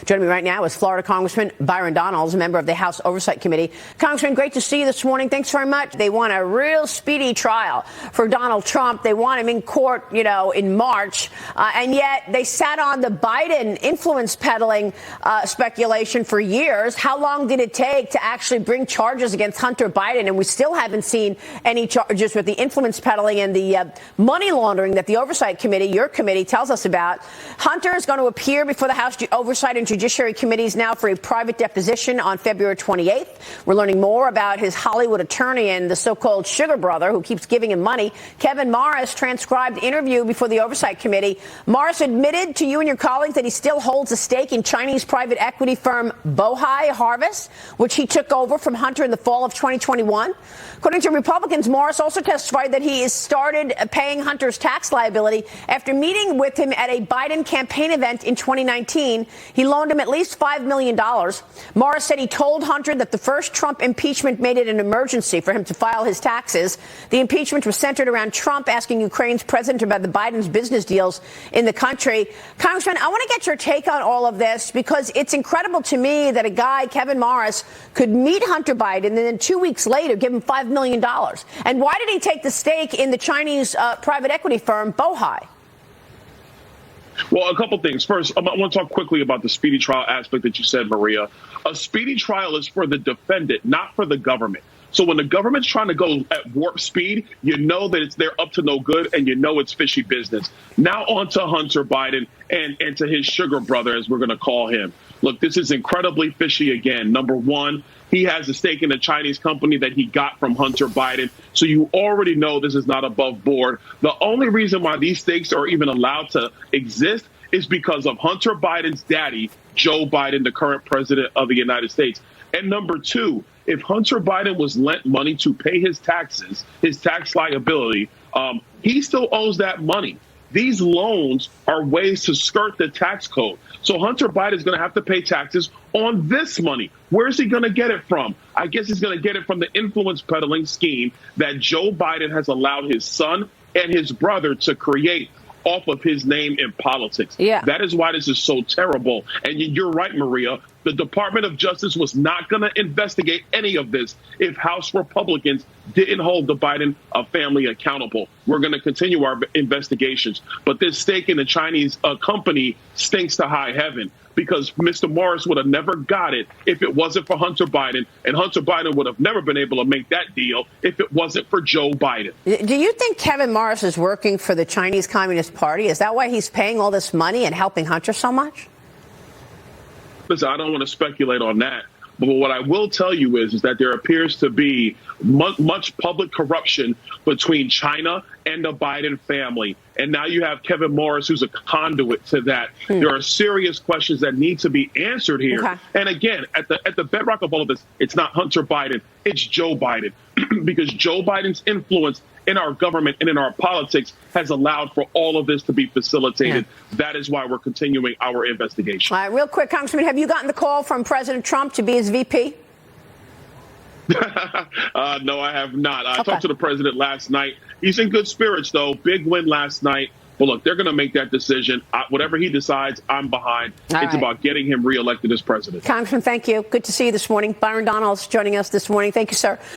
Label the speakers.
Speaker 1: Joining me right now is Florida Congressman Byron Donalds, a member of the House Oversight Committee. Congressman, great to see you this morning. Thanks very much. They want a real speedy trial for Donald Trump. They want him in court, in March. And yet they sat on the Biden influence peddling speculation for years. How long did it take to actually bring charges against Hunter Biden? And we still haven't seen any charges with the influence peddling and the money laundering that the Oversight Committee, your committee, tells us about. Hunter is going to appear before the House Oversight and Judiciary Committees now for a private deposition on February 28th. We're learning more about his Hollywood attorney and the so-called sugar brother who keeps giving him money. Kevin Morris transcribed interview before the Oversight Committee. Morris admitted to you and your colleagues that he still holds a stake in Chinese private equity firm Bohai Harvest, which he took over from Hunter in the fall of 2021. According to Republicans, Morris also testified that he has started paying Hunter's tax liability after meeting with him at a Biden campaign event in 2019. He loaned him at least $5 million. Morris said he told Hunter that the first Trump impeachment made it an emergency for him to file his taxes. The impeachment was centered around Trump asking Ukraine's president about the Biden's business deals in the country. Congressman, I want to get your take on all of this because it's incredible to me that a guy, Kevin Morris, could meet Hunter Biden and then 2 weeks later give him $5 million. And why did he take the stake in the Chinese private equity firm Bohai?
Speaker 2: Well, a couple things. First, I want to talk quickly about the speedy trial aspect that you said, Maria. A speedy trial is for the defendant, not for the government. So when the government's trying to go at warp speed, you know that they're up to no good and you know it's fishy business. Now on to Hunter Biden and to his sugar brother, as we're going to call him. Look, this is incredibly fishy again. Number one, he has a stake in a Chinese company that he got from Hunter Biden. So you already know this is not above board. The only reason why these stakes are even allowed to exist is because of Hunter Biden's daddy, Joe Biden, the current president of the United States. And number two, if Hunter Biden was lent money to pay his taxes, his tax liability, he still owes that money. These loans are ways to skirt the tax code. So Hunter Biden is going to have to pay taxes on this money. Where's he going to get it from? I guess he's going to get it from the influence peddling scheme that Joe Biden has allowed his son and his brother to create off of his name in politics.
Speaker 1: Yeah.
Speaker 2: That is why this is so terrible. And you're right, Maria. The Department of Justice was not going to investigate any of this if House Republicans didn't hold the Biden family accountable. We're going to continue our investigations. But this stake in the Chinese company stinks to high heaven because Mr. Morris would have never got it if it wasn't for Hunter Biden. And Hunter Biden would have never been able to make that deal if it wasn't for Joe Biden.
Speaker 1: Do you think Kevin Morris is working for the Chinese Communist Party? Is that why he's paying all this money and helping Hunter so much?
Speaker 2: Listen, I don't want to speculate on that. But what I will tell you is that there appears to be much public corruption between China and the Biden family. And now you have Kevin Morris, who's a conduit to that. There are serious questions that need to be answered here. Okay. And again, at the bedrock of all of this, it's not Hunter Biden, it's Joe Biden. Because Joe Biden's influence in our government and in our politics has allowed for all of this to be facilitated. Yeah. That is why we're continuing our investigation.
Speaker 1: Real quick, Congressman, have you gotten the call from President Trump to be his VP?
Speaker 2: No, I have not. I talked to the president last night. He's in good spirits, though. Big win last night. But look, they're going to make that decision. Whatever he decides, I'm behind. It's about getting him reelected as president.
Speaker 1: Congressman, thank you. Good to see you this morning. Byron Donalds joining us this morning. Thank you, sir.